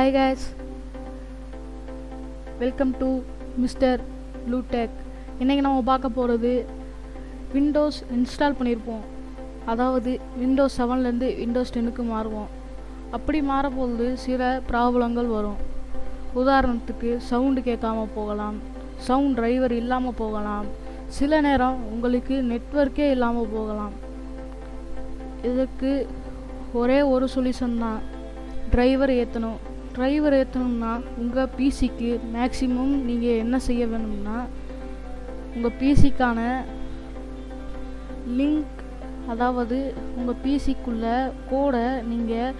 Hi guys, welcome to Mr. Blue Tech. இன்றைக்கி நம்ம பார்க்க போகிறது விண்டோஸ் இன்ஸ்டால் பண்ணியிருப்போம். அதாவது விண்டோஸ் 7லேருந்து விண்டோஸ் 10க்கு மாறுவோம். அப்படி மாறப்போது சில ப்ராப்ளங்கள் வரும். உதாரணத்துக்கு சவுண்டு கேட்காம போகலாம், சவுண்ட் டிரைவர் இல்லாமல் போகலாம், சில நேரம் உங்களுக்கு நெட்வொர்க்கே இல்லாமல் போகலாம். இதுக்கு ஒரே ஒரு சொல்யூஷன் தான், டிரைவர் ஏற்றணும். டிரைவர் ஏற்றணும்னா உங்கள் பிசிக்கு மேக்ஸிமம் நீங்கள் என்ன செய்ய வேணும்னா, உங்கள் பிசிக்கான லிங்க், அதாவது உங்கள் பிசிக்குள்ள கோடை நீங்கள்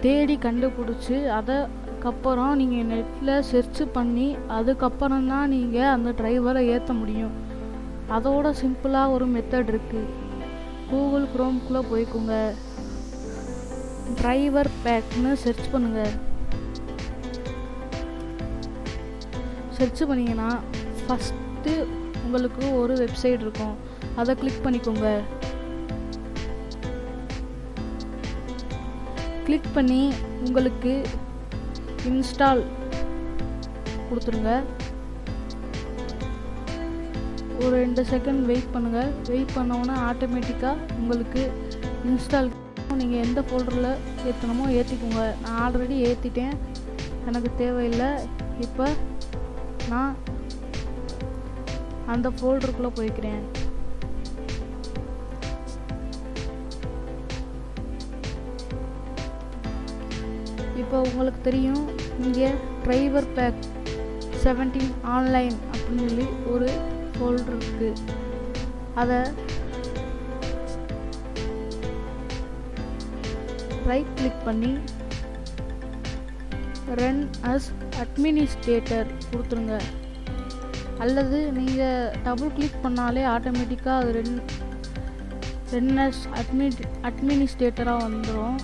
தேடி கண்டுபிடிச்சி அதுக்கப்புறம் நீங்கள் நெட்டில் சர்ச் பண்ணி அதுக்கப்புறம் தான் நீங்கள் அந்த டிரைவரை ஏற்ற முடியும். அதோட சிம்பிளாக ஒரு மெத்தட் இருக்குது. கூகுள் குரோம்குள்ளே போய்க்குங்க, டிரைவர் பேக்னு சர்ச் பண்ணுங்கள். சர்ச் பண்ணிங்கன்னா ஃபஸ்ட்டு உங்களுக்கு ஒரு வெப்சைட் இருக்கும், அதை கிளிக் பண்ணிக்கோங்க. கிளிக் பண்ணி உங்களுக்கு இன்ஸ்டால் கொடுத்துருங்க. ஒரு 2 செகண்ட் வெயிட் பண்ணுங்கள். வெயிட் பண்ணோன்னா ஆட்டோமேட்டிக்காக உங்களுக்கு இன்ஸ்டால். நீங்கள் எந்த ஃபோல்டரில் ஏற்றணுமோ ஏற்றிக்கோங்க. நான் ஆல்ரெடி ஏற்றிட்டேன், எனக்கு தேவையில்லை. இப்போ நான் அந்த ஃபோல்டருக்குள்ளே போய்க்கிறேன். இப்போ உங்களுக்கு தெரியும், இங்கே டிரைவர் பேக் 17 ஆன்லைன் அப்படின்னு சொல்லி ஒரு ஃபோல்டர் இருக்குது. அதை ரைட் கிளிக் பண்ணி ரன் அஸ் அட்மினிஸ்ட்ரேட்டர் கொடுத்துருங்க. அல்லது நீங்கள் டபுள் கிளிக் பண்ணாலே ஆட்டோமேட்டிக்காக அது ரன் அஸ் அட்மினிஸ்ட்ரேட்டராக வந்துடும்.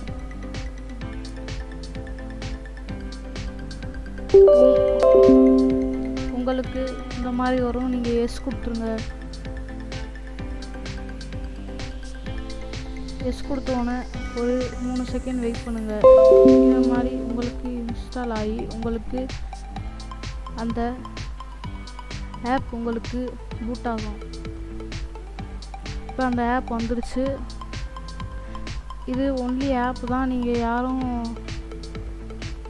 உங்களுக்கு இந்த மாதிரி வரும், நீங்கள் எஸ் கொடுத்துருங்க. எஸ் கொடுத்தோன்னே ஒரு 3 செகண்ட் வெயிட் பண்ணுங்கள். இந்த மாதிரி உங்களுக்கு இன்ஸ்டால் ஆகி உங்களுக்கு அந்த ஆப் உங்களுக்கு பூட் ஆகும். இப்போ அந்த ஆப் வந்துருச்சு. இது ஒன்லி ஆப் தான், நீங்கள் யாரும்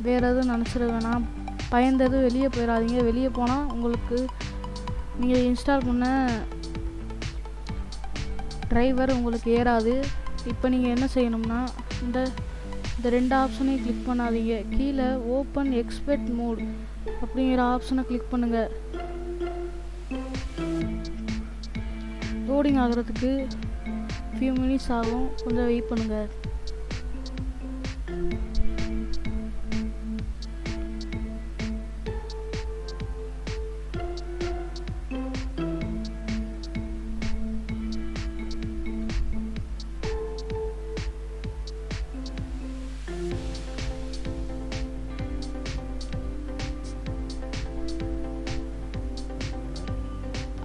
வேறு எதுவும் நினச்சிட வேணாம். பயந்தது வெளியே போயிடாதீங்க. வெளியே போனால் உங்களுக்கு நீங்கள் இன்ஸ்டால் பண்ண டிரைவர் உங்களுக்கு ஏறாது. இப்போ நீங்கள் என்ன செய்யணும்னா, இந்த 2 ஆப்ஷனையும் கிளிக் பண்ணாதீங்க. கீழே ஓப்பன் எக்ஸ்பெர்ட் மோட் அப்படிங்கிற ஆப்ஷனை கிளிக் பண்ணுங்கள். லோடிங் ஆகிறதுக்கு ஃபியூ மினிட்ஸ் ஆகும், கொஞ்சம் வெயிட் பண்ணுங்கள்.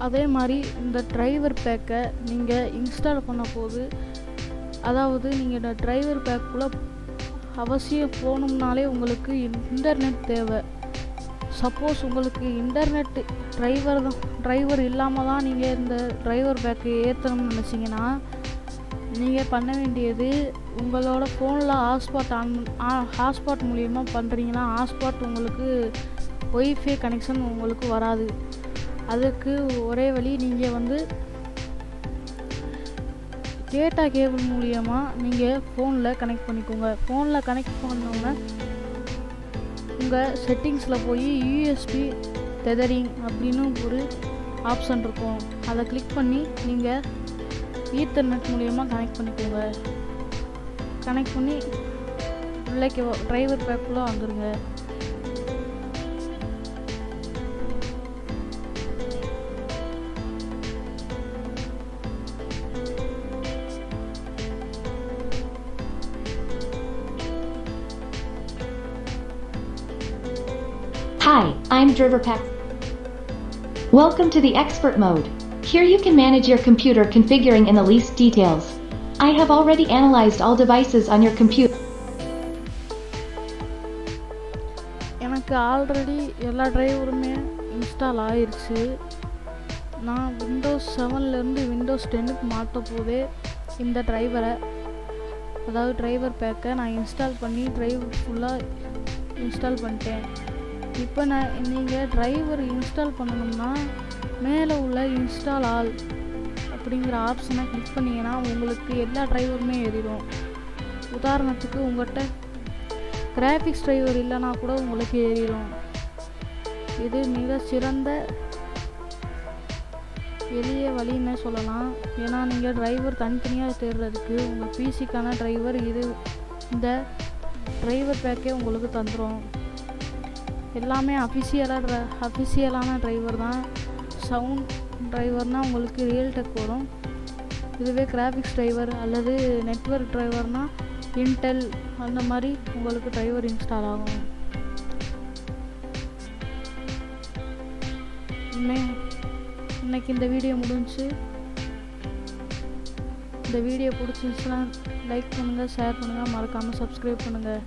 அதே மாதிரி இந்த டிரைவர் பேக்கை நீங்கள் இன்ஸ்டால் பண்ண போது, அதாவது நீங்கள் இந்த டிரைவர் பேக்குள்ளே அவசியம் போகணும்னாலே உங்களுக்கு இன்டர்நெட் தேவை. சப்போஸ் உங்களுக்கு இன்டர்நெட் டிரைவர் இல்லாமல் தான் நீங்கள் இந்த டிரைவர் பேக்கை ஏற்றணும்னு நினச்சிங்கன்னா, நீங்கள் பண்ண வேண்டியது, உங்களோட ஃபோனில் ஹாட்ஸ்பாட் மூலியமாக பண்ணுறீங்கன்னா ஹாட்ஸ்பாட் உங்களுக்கு ஒய்ஃபை கனெக்ஷன் உங்களுக்கு வராது. அதுக்கு ஒரே வழி, நீங்கள் டேட்டா கேபிள் மூலியமாக நீங்கள் ஃபோனில் கனெக்ட் பண்ணிக்கோங்க. ஃபோனில் கனெக்ட் பண்ணோன்னே உங்கள் செட்டிங்ஸில் போய் யூஎஸ்பி டெதரிங் அப்படின்னு ஒரு ஆப்ஷன் இருக்கும். அதை கிளிக் பண்ணி நீங்கள் ஈத்தர்நெட் மூலியமாக கனெக்ட் பண்ணிக்கோங்க. கனெக்ட் பண்ணி உள்ளே டிரைவர் பேக்குள்ளே வந்துடுங்க. Hi, I'm DriverPack. Welcome to the expert mode. Here you can manage your computer configuring in the least details. I have already analyzed all devices on your computer. எனக்கு already எல்லா டிரைவருமே install ஆயிடுச்சு. நான் Windows 7லேருந்து Windows 10க்கு மாற்ற போதே இந்த டிரைவரை, அதாவது driver பேக்கை நான் இன்ஸ்டால் பண்ணி டிரைவர் ஃபுல்லாக இன்ஸ்டால் பண்ணிட்டேன். இப்போ நீங்கள் டிரைவர் இன்ஸ்டால் பண்ணணும்னா மேலே உள்ள இன்ஸ்டால் ஆல் அப்படிங்கிற ஆப்ஷனை கிளிக் பண்ணிங்கன்னா உங்களுக்கு எல்லா டிரைவருமே ஏறிடும். உதாரணத்துக்கு உங்கள்கிட்ட கிராஃபிக்ஸ் டிரைவர் இல்லைனா கூட உங்களுக்கு ஏறிடும். இது மிக சிறந்த எளிய வழின்னு சொல்லலாம். ஏன்னா நீங்கள் டிரைவர் தனித்தனியாக தேடுறதுக்கு உங்கள் பிசிக்கான டிரைவர் இது, இந்த டிரைவர் பேக்கே உங்களுக்கு தந்துடும். எல்லாமே அஃபிஷியலான டிரைவர் தான். சவுண்ட் டிரைவர்னால் உங்களுக்கு ரியல்டெக் வரும். இதுவே கிராஃபிக்ஸ் டிரைவர் அல்லது நெட்வொர்க் டிரைவர்னால் இன்டெல் அந்த மாதிரி உங்களுக்கு டிரைவர் இன்ஸ்டால் ஆகும். இன்னைக்கு இந்த வீடியோ முடிஞ்சு. இந்த வீடியோ பிடிச்சிருந்துச்சுன்னா லைக் பண்ணுங்கள், ஷேர் பண்ணுங்கள், மறக்காமல் சப்ஸ்கிரைப் பண்ணுங்கள்.